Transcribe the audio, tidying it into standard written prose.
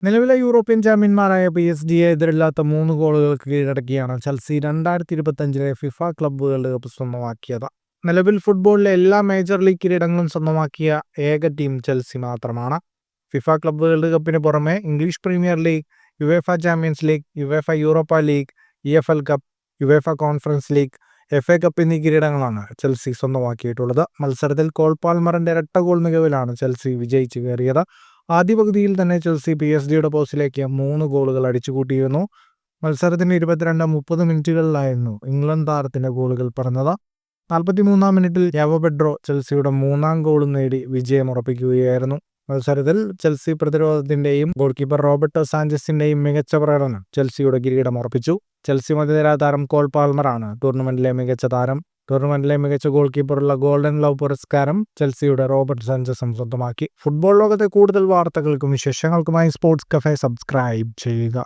നിലവിലെ യൂറോപ്യൻ ചാമ്പ്യന്മാരായ PSG-യെ എതിരില്ലാത്ത 3 ഗോളുകൾക്ക് കീഴടക്കിയാണ് Chelsea 2025 FIFA Club World Cup സ്വന്തമാക്കിയത്. നിലവിൽ ഫുട്ബോളിലെ എല്ലാ മേജർ ലീഗ് കിരീടങ്ങളും സ്വന്തമാക്കിയ ഏക ടീം ചെൽസി മാത്രമാണ്. ഫിഫ ക്ലബ്ബ് വേൾഡ് കപ്പിന് പുറമെ English Premier League, UEFA Champions League, UEFA Europa League, EFL cup, UEFA Conference League, FA cup എന്നീ കിരീടങ്ങളാണ് ചെൽസി സ്വന്തമാക്കിയിട്ടുള്ളത്. മത്സരത്തിൽ കോൾ പാൽമറിന്റെ ഇരട്ട ഗോൾ മികവിലാണ് ചെൽസി വിജയിച്ചു കയറിയത്. ആദ്യ പകുതിയിൽ തന്നെ ചെൽസി PSG-യുടെ പോസ്റ്റിലേക്ക് 3 ഗോളുകൾ അടിച്ചുകൂട്ടിയിരുന്നു. മത്സരത്തിന്റെ 22-30 മിനിറ്റുകളിലായിരുന്നു ഇംഗ്ലണ്ട് താരത്തിന്റെ ഗോളുകൾ പറഞ്ഞത്. 43-ാം മിനിറ്റിൽ യാവോ പെഡ്രോ ചെൽസിയുടെ 3ാം ഗോളും നേടി വിജയം ഉറപ്പിക്കുകയായിരുന്നു. മത്സരത്തിൽ ചെൽസി പ്രതിരോധത്തിന്റെയും ഗോൾ കീപ്പർ റോബർട്ടോ സാഞ്ചസിന്റെയും മികച്ച പ്രകടനം ചെൽസിയുടെ കിരീടം ഉറപ്പിച്ചു. ചെൽസി മധ്യനിര താരം കോൾ പാൽമറാണ് ടൂർണമെന്റിലെ മികച്ച താരം. ടൂർണമെന്റിലെ മികച്ച ഗോൾ കീപ്പറുള്ള ഗോൾഡൻ ഗ്ലൗ പുരസ്കാരം ചെൽസിയുടെ റോബർട്ട് സാഞ്ചസും സ്വന്തമാക്കി. ഫുട്ബോൾ ലോകത്തെ കൂടുതൽ വാർത്തകൾക്കും വിശേഷങ്ങൾക്കുമായി സ്പോർട്സ് കഫേ സബ്സ്ക്രൈബ് ചെയ്യുക.